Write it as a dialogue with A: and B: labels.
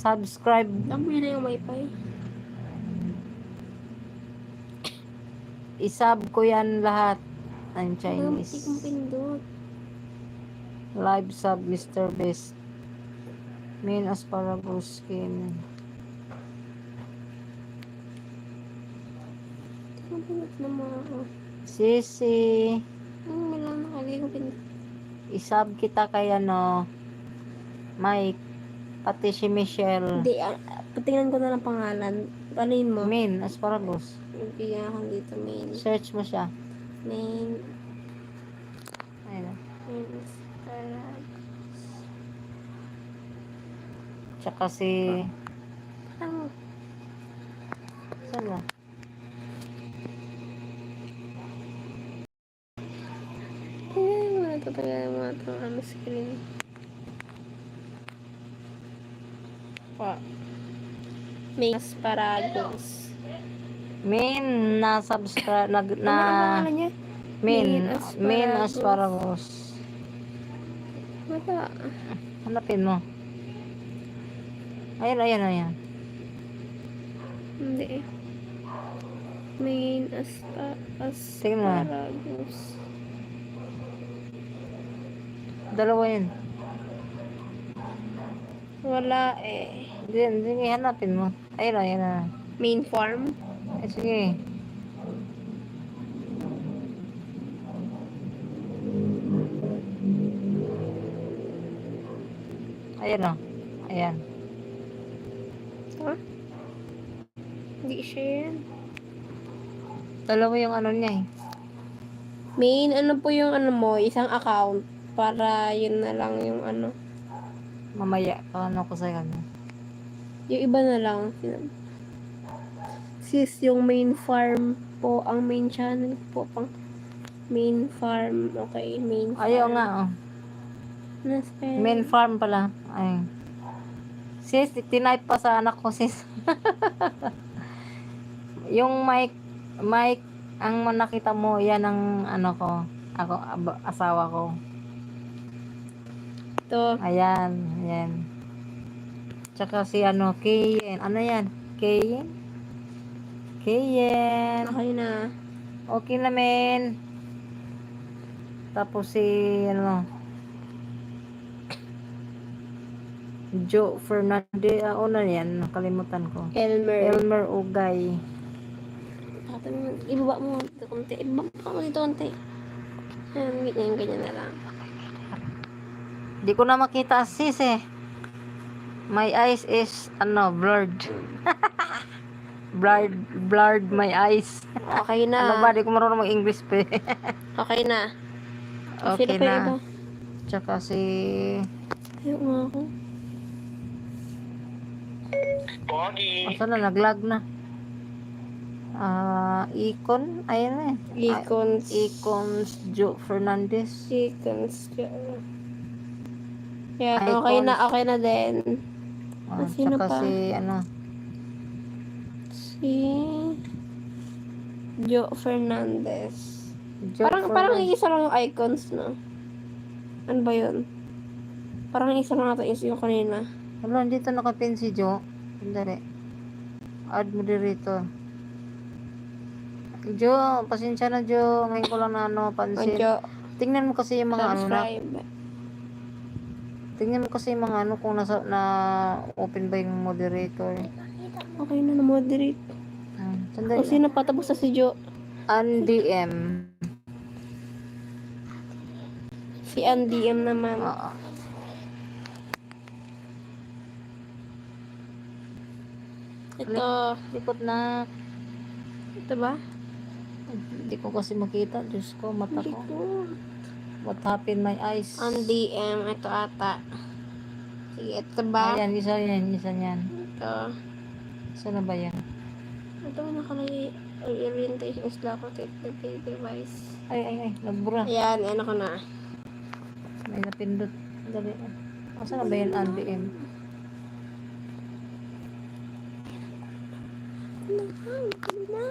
A: Subscribe.
B: Tama na yung wifi.
A: Isub ko yan lahat. I'm
B: Hindi kong
A: Chinese.
B: pindot.
A: Live sub Mr. Best. Main asparagus skin.
B: Hindi kong pindot naman ako.
A: Sisi.
B: May lang nakalagay kong pindot.
A: Isub kita kay ano. Mike. Pati si Michelle.
B: Hindi, patingnan ko na lang pangalan. Panin mo?
A: Main asparagus.
B: Bigyan ako dito, main.
A: Search mo siya.
B: Main.
A: Ayun.
B: Main asparagus.
A: Tsaka si...
B: Parang,
A: Saan ba?
B: wala ito tayo mga ito. Ano screen? Main asparagus.
A: Main na subscribe na
B: Ano ang pangalan niya?
A: main asparagus.
B: Wala.
A: Hanapin mo. Ayan.
B: Hindi. Main
A: Tingnan mo.
B: asparagus.
A: Dalawa yun.
B: Wala eh.
A: Hindi, hanapin mo. Ayan na.
B: Main farm?
A: Sige. Ayan o. Ayan.
B: Ha? Hindi siya yan.
A: Dalawa yung ano niya eh.
B: Main, ano po yung ano mo? Isang account. Para yun na lang yung ano.
A: Mamaya. Paano ko sa'yo ano.
B: Yung iba na lang. Sis, yung main farm po. Ang main channel po. Pang main farm. Okay, main farm.
A: Ayaw nga oh.
B: Naspell.
A: Main farm pala. Ay. Sis, tinype pa sa anak ko sis. Yung mic, ang nakita mo, yan ang ano ko. Ako, asawa ko.
B: Ito.
A: Ayan. Tsaka si ano, Kayen. Ano yan? Kayen?
B: Okay na.
A: Okay na men. Tapos si ano, Joe Fernandez. Ano yan? Nakalimutan ko. Elmer Ugay.
B: Ibaba mo dito konti. Ibaba mo dito konti. Ganyan na lang.
A: Di ko na makita sis eh. My eyes is blurred. blurred my eyes.
B: Okay na.
A: Ano ba? Di ko marunong mag-English pa eh.
B: Okay na.
A: Okay
B: Sino pa yung
A: na.
B: iba?
A: Tsaka si...
B: Ayaw nga ako.
A: Asa na? Naglag na. Icon. Ayan na eh. Icons Joe Fernandez.
B: Icons. Yan,
A: Icons.
B: okay na din. Sino
A: Tsaka
B: pa?
A: si ano...
B: Si Joe Fernandez.
A: Joe
B: Parang isa lang yung icons, no? Ano ba yun? Parang isa lang natin is yung kanina.
A: Wala, dito nakapin si Joe. Sandali. Add moderator. Joe, pasensya na Joe. Ngayon ko lang na pansin.
B: Joe,
A: Tingnan mo kasi yung mga
B: subscribe.
A: Tingnan mo kasi yung mga kung na open ba yung moderator.
B: Okay na, na-moderate.
A: Sandali.
B: O sino pa? Tapos na si Joe.
A: UnDM.
B: Si UnDM naman. Ito.
A: Likot na.
B: Ito ba?
A: Hindi ko kasi makita. Diyos ko, mata ko.
B: Likot.
A: What happened my eyes?
B: UnDM. Ito ata. Sige, ito ba?
A: Ayan, isa yan.
B: Ito.
A: Saan na ba yan?
B: Ito nakalagay. Orientation is lack of device.
A: Ay. Nagbura.
B: Ayan, ano ko na.
A: May napindot. Dali. Saan na ba yan? UnDM.
B: Ano na?